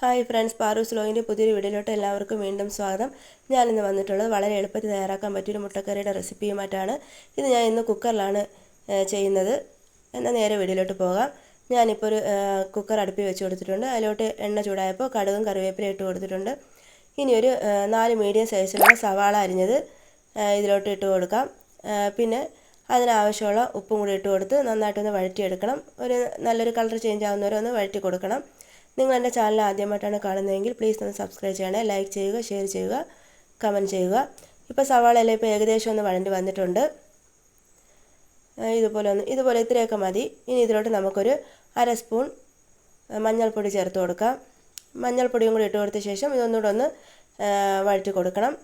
Hi friends, പാറൂസ് വ്ലോഗിൻ്റെ പുതിയൊരു വീഡിയോയിലോട്ട് എല്ലാവർക്കും വീണ്ടും സ്വാഗതം. ഞാനിന്ന് വന്നിട്ടുള്ളത് വളരെ എളുപ്പത്തിൽ തയ്യാറാക്കാൻ പറ്റിയൊരു മുട്ടക്കറിയുടെ റെസിപ്പിയുമായിട്ടാണ്. ഇത് ഞാൻ ഇന്ന് കുക്കറിലാണ് ചെയ്യുന്നത്. എന്നാൽ നേരെ വീഡിയോയിലോട്ട് പോകാം. ഞാനിപ്പോൾ ഒരു കുക്കർ അടുപ്പിൽ വെച്ച് കൊടുത്തിട്ടുണ്ട്. അതിലോട്ട് എണ്ണ ചൂടായപ്പോൾ കടുകും കറിവേപ്പിലയും ഇട്ട് കൊടുത്തിട്ടുണ്ട്. ഇനി ഒരു 4 മീഡിയം സൈസിലുള്ള സവാള അരിഞ്ഞത് ഇതിലോട്ട് ഇട്ട് കൊടുക്കാം. പിന്നെ അതിനാവശ്യമുള്ള ഉപ്പും കൂടി ഇട്ട് കൊടുത്ത് നന്നായിട്ടൊന്ന് വഴറ്റിയെടുക്കണം. ഒരു നല്ലൊരു കളർ ചേഞ്ച് ആവുന്നവരെ ഒന്ന് വഴറ്റി കൊടുക്കണം. നിങ്ങൾ എൻ്റെ ചാനൽ ആദ്യമായിട്ടാണ് കാണുന്നതെങ്കിൽ പ്ലീസ് ഒന്ന് സബ്സ്ക്രൈബ് ചെയ്യണേ. ലൈക്ക് ചെയ്യുക, ഷെയർ ചെയ്യുക, കമൻറ്റ് ചെയ്യുക. ഇപ്പോൾ സവാളയെല്ലാം ഇപ്പോൾ ഏകദേശം ഒന്ന് വഴണ്ടി വന്നിട്ടുണ്ട്. ഇതുപോലെ ഇത്രയൊക്കെ മതി. ഇനി ഇതിലോട്ട് നമുക്കൊരു 1/2 സ്പൂൺ മഞ്ഞൾപ്പൊടി ചേർത്ത് കൊടുക്കാം. മഞ്ഞൾപ്പൊടിയും കൂടി ഇട്ട് കൊടുത്ത ശേഷം ഇതൊന്നുകൂടെ ഒന്ന് വഴറ്റി കൊടുക്കണം.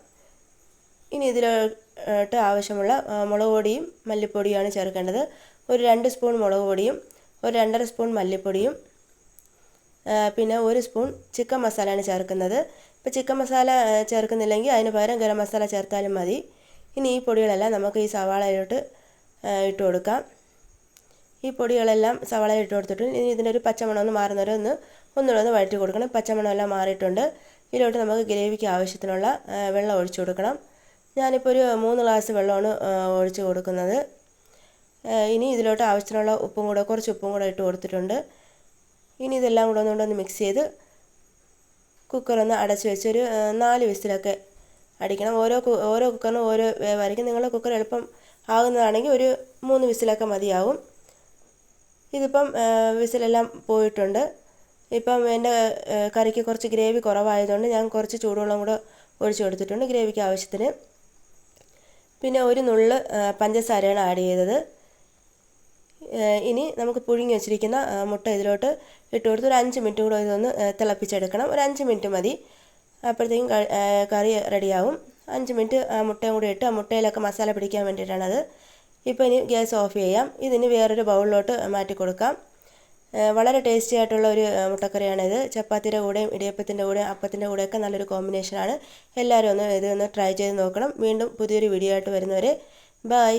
ഇനി ഇതിലോട്ട് ആവശ്യമുള്ള മുളക് പൊടിയും മല്ലിപ്പൊടിയുമാണ് ചേർക്കേണ്ടത്. ഒരു 2 സ്പൂൺ മുളക് പൊടിയും ഒരു 2.5 സ്പൂൺ മല്ലിപ്പൊടിയും പിന്നെ 1 സ്പൂൺ ചിക്കൻ മസാലയാണ് ചേർക്കുന്നത്. ഇപ്പോൾ ചിക്കൻ മസാല ചേർക്കുന്നില്ലെങ്കിൽ അതിന് പകരം ഗരം മസാല ചേർത്താലും മതി. ഇനി ഈ പൊടികളെല്ലാം നമുക്ക് ഈ സവാളയിലോട്ട് ഇട്ട് കൊടുക്കാം. ഈ പൊടികളെല്ലാം സവാളയിൽ ഇട്ട് കൊടുത്തിട്ട് ഇനി ഇതിൻ്റെ ഒരു പച്ചമണം ഒന്ന് മാറുന്നവരെ ഒന്നുകൂടെ വഴറ്റി കൊടുക്കണം. പച്ചമണമെല്ലാം മാറിയിട്ടുണ്ട്. ഇതിലോട്ട് നമുക്ക് ഗ്രേവിക്ക് ആവശ്യത്തിനുള്ള വെള്ളം ഒഴിച്ചു കൊടുക്കണം. ഞാനിപ്പോൾ ഒരു 3 ഗ്ലാസ് വെള്ളമാണ് ഒഴിച്ച് കൊടുക്കുന്നത്. ഇനി ഇതിലോട്ട് ആവശ്യത്തിനുള്ള കുറച്ച് ഉപ്പും കൂടെ ഇട്ട് കൊടുത്തിട്ടുണ്ട്. ഇനി ഇതെല്ലാം കൂടെ ഒന്നുകൊണ്ടൊന്ന് മിക്സ് ചെയ്ത് കുക്കറൊന്ന് അടച്ച് വെച്ച് ഒരു 4 വിസിലൊക്കെ അടിക്കണം. ഓരോ കുക്കറിനും ഓരോ വേവായിരിക്കും. നിങ്ങളുടെ കുക്കർ എളുപ്പം ആകുന്നതാണെങ്കിൽ ഒരു 3 വിസിലൊക്കെ മതിയാവും. ഇതിപ്പം വിസിലെല്ലാം പോയിട്ടുണ്ട്. ഇപ്പം എൻ്റെ കറിക്ക് കുറച്ച് ഗ്രേവി കുറവായതുകൊണ്ട് ഞാൻ കുറച്ച് ചൂടുവെള്ളം കൂടെ ഒഴിച്ച് കൊടുത്തിട്ടുണ്ട് ഗ്രേവിക്ക് ആവശ്യത്തിന്. പിന്നെ ഒരു നുള്ള് പഞ്ചസാരയാണ് ആഡ് ചെയ്തത്. ഇനി നമുക്ക് പുഴുങ്ങി വെച്ചിരിക്കുന്ന മുട്ട ഇതിലോട്ട് ഇട്ട് കൊടുത്ത് ഒരു 5 മിനിറ്റ് കൂടെ ഇതൊന്ന് തിളപ്പിച്ചെടുക്കണം. ഒരു 5 മിനിറ്റ് മതി. അപ്പോഴത്തേക്കും കറി റെഡിയാവും. 5 മിനിറ്റ് മുട്ടയും കൂടി ഇട്ട് മുട്ടയിലൊക്കെ മസാല പിടിക്കാൻ വേണ്ടിയിട്ടാണത്. ഇപ്പോൾ ഇനി ഗ്യാസ് ഓഫ് ചെയ്യാം. ഇതിന് വേറൊരു ബൗളിലോട്ട് മാറ്റി കൊടുക്കാം. വളരെ ടേസ്റ്റി ആയിട്ടുള്ള ഒരു മുട്ടക്കറിയാണിത്. ചപ്പാത്തിയുടെ കൂടെയും ഇടിയപ്പത്തിൻ്റെ കൂടെയും അപ്പത്തിൻ്റെ കൂടെയൊക്കെ നല്ലൊരു കോമ്പിനേഷനാണ്. എല്ലാവരും ഇതൊന്ന് ട്രൈ ചെയ്ത് നോക്കണം. വീണ്ടും പുതിയൊരു വീഡിയോ ആയിട്ട് വരുന്നവരെ ബൈ.